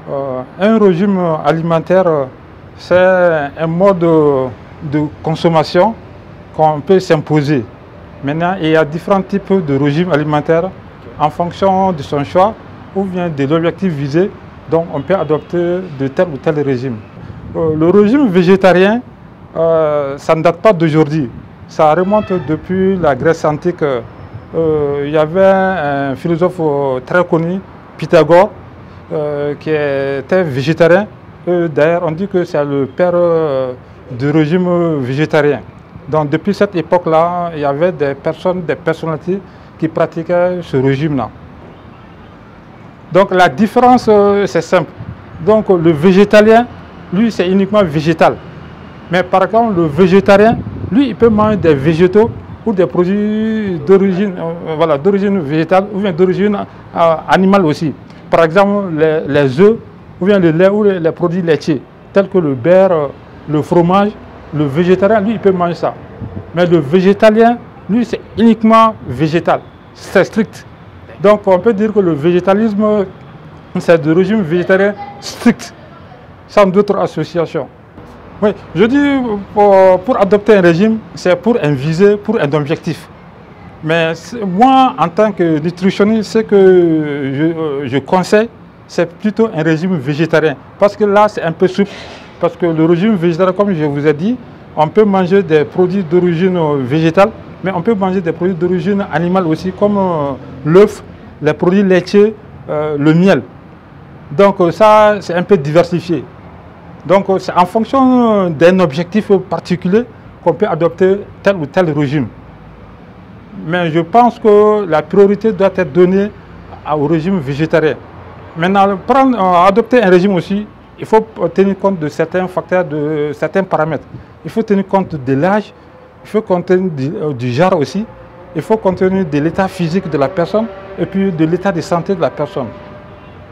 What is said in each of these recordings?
Un régime alimentaire, c'est un mode de consommation qu'on peut s'imposer. Maintenant, il y a différents types de régimes alimentaires en fonction de son choix ou bien de l'objectif visé. Donc, on peut adopter de tel ou tel régime. Le régime végétarien, ça ne date pas d'aujourd'hui. Ça remonte depuis la Grèce antique. Il y avait un philosophe très connu, Pythagore, qui était végétarien. D'ailleurs, on dit que c'est le père du régime végétarien. Donc, depuis cette époque-là, il y avait des personnalités qui pratiquaient ce régime-là. Donc, la différence, c'est simple. Donc, le végétalien, lui, c'est uniquement végétal. Mais par contre, le végétarien, lui, il peut manger des végétaux ou des produits d'origine d'origine végétale ou bien d'origine animale aussi. Par exemple, les œufs ou bien le lait ou les produits laitiers, tels que le beurre, le fromage. Le végétarien, lui, il peut manger ça. Mais le végétalien, lui, c'est uniquement végétal. C'est strict. Donc, on peut dire que le végétalisme, c'est du régime végétarien strict, sans d'autres associations. Oui, je dis, pour adopter un régime, c'est pour un visée, pour un objectif. Mais moi, en tant que nutritionniste, ce que je conseille, c'est plutôt un régime végétarien. Parce que là, c'est un peu souple. Parce que le régime végétarien, comme je vous ai dit, on peut manger des produits d'origine végétale, mais on peut manger des produits d'origine animale aussi, comme l'œuf, les produits laitiers, le miel. Donc ça, c'est un peu diversifié. Donc c'est en fonction d'un objectif particulier qu'on peut adopter tel ou tel régime. Mais je pense que la priorité doit être donnée au régime végétarien. Maintenant, adopter un régime aussi, il faut tenir compte de certains facteurs, de certains paramètres. Il faut tenir compte de l'âge, il faut tenir du genre aussi, il faut tenir de l'état physique de la personne et puis de l'état de santé de la personne.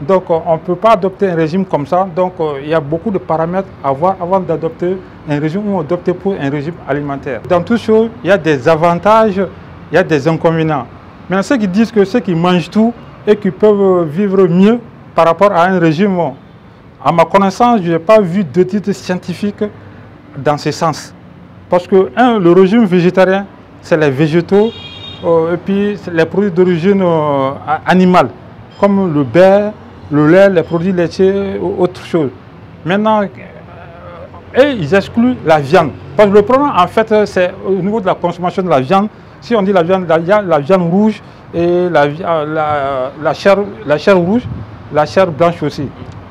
Donc on ne peut pas adopter un régime comme ça. Donc il y a beaucoup de paramètres à voir avant d'adopter un régime ou d'opter pour un régime alimentaire. Dans tout chose, il y a des avantages, il y a des inconvénients. Mais ceux qui disent que ceux qui mangent tout et qui peuvent vivre mieux par rapport à un régime, à ma connaissance, je n'ai pas vu d'études scientifiques dans ce sens. Parce que, le régime végétarien, c'est les végétaux et puis les produits d'origine animale, comme le beurre, le lait, les produits laitiers ou autre chose. Maintenant, ils excluent la viande. Parce que le problème, en fait, c'est au niveau de la consommation de la viande. Si on dit la viande, il y a la viande rouge et la chair rouge, la chair blanche aussi.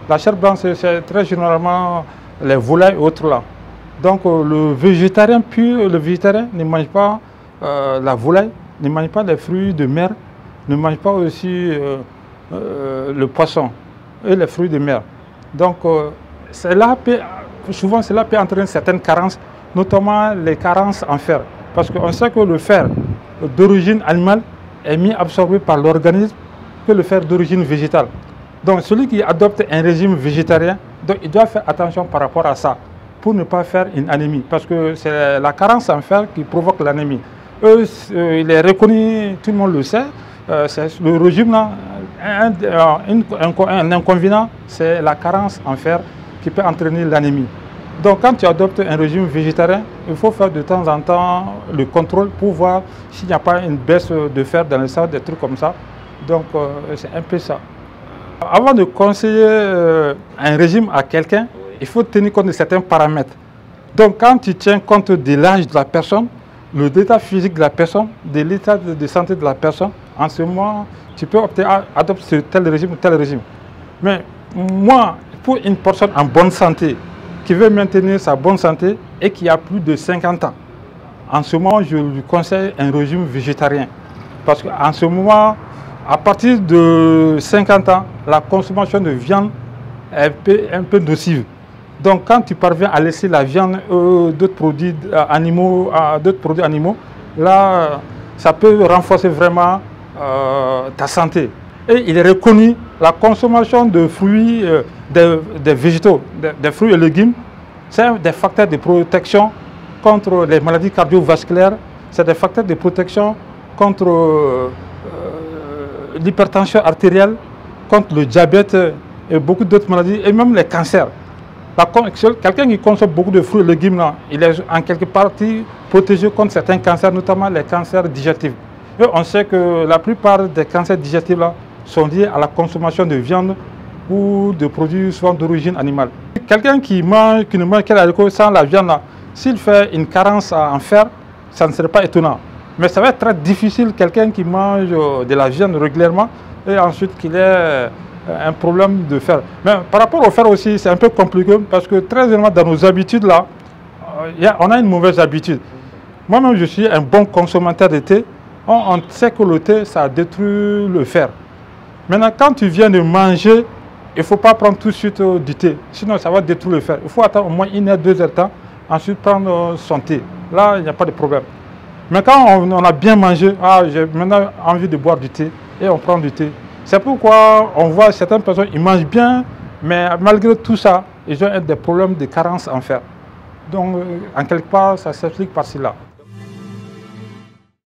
La chair blanche, c'est très généralement les volailles et autres là. Donc le végétarien pur, le végétarien ne mange pas la volaille, ne mange pas les fruits de mer, ne mange pas aussi le poisson et les fruits de mer. Donc souvent cela peut entraîner certaines carences, notamment les carences en fer. Parce qu'on sait que le fer d'origine animale est mieux absorbé par l'organisme que le fer d'origine végétale. Donc celui qui adopte un régime végétarien, donc, il doit faire attention par rapport à ça, pour ne pas faire une anémie. Parce que c'est la carence en fer qui provoque l'anémie. Il est reconnu, tout le monde le sait, le régime là, un inconvénient, c'est la carence en fer qui peut entraîner l'anémie. Donc quand tu adoptes un régime végétarien, il faut faire de temps en temps le contrôle pour voir s'il n'y a pas une baisse de fer dans le sang, des trucs comme ça. Donc c'est un peu ça. Avant de conseiller un régime à quelqu'un, il faut tenir compte de certains paramètres. Donc quand tu tiens compte de l'âge de la personne, de l'état physique de la personne, de l'état de santé de la personne, en ce moment, tu peux opter à adopter tel régime ou tel régime. Mais moi, pour une personne en bonne santé, qui veut maintenir sa bonne santé et qui a plus de 50 ans, en ce moment, je lui conseille un régime végétarien. Parce qu'en ce moment, à partir de 50 ans, la consommation de viande est un peu nocive. Donc quand tu parviens à laisser la viande d'autres produits animaux, là, ça peut renforcer vraiment ta santé. Et il est reconnu, la consommation de fruits, des végétaux, des fruits et légumes, c'est des facteurs de protection contre les maladies cardiovasculaires, c'est des facteurs de protection contre l'hypertension artérielle, contre le diabète et beaucoup d'autres maladies, et même les cancers. Quelqu'un qui consomme beaucoup de fruits et légumes, là, il est en quelque partie protégé contre certains cancers, notamment les cancers digestifs. Et on sait que la plupart des cancers digestifs là, sont liés à la consommation de viande ou de produits souvent d'origine animale. Quelqu'un qui ne mange que l'alcool sans la viande, s'il fait une carence en fer, ça ne serait pas étonnant. Mais ça va être très difficile, quelqu'un qui mange de la viande régulièrement et ensuite qu'il ait un problème de fer. Mais par rapport au fer aussi, c'est un peu compliqué parce que très généralement dans nos habitudes là, on a une mauvaise habitude. Moi-même, je suis un bon consommateur de thé. On sait que le thé, ça détruit le fer. Maintenant, quand tu viens de manger, il ne faut pas prendre tout de suite du thé, sinon ça va détruire le fer. Il faut attendre au moins 1 heure, 2 heures de temps, ensuite prendre son thé. Là, il n'y a pas de problème. Mais quand on a bien mangé, j'ai maintenant envie de boire du thé, et on prend du thé. C'est pourquoi on voit certaines personnes, ils mangent bien, mais malgré tout ça, ils ont des problèmes de carence en fer. Donc, en quelque part, ça s'explique par cela.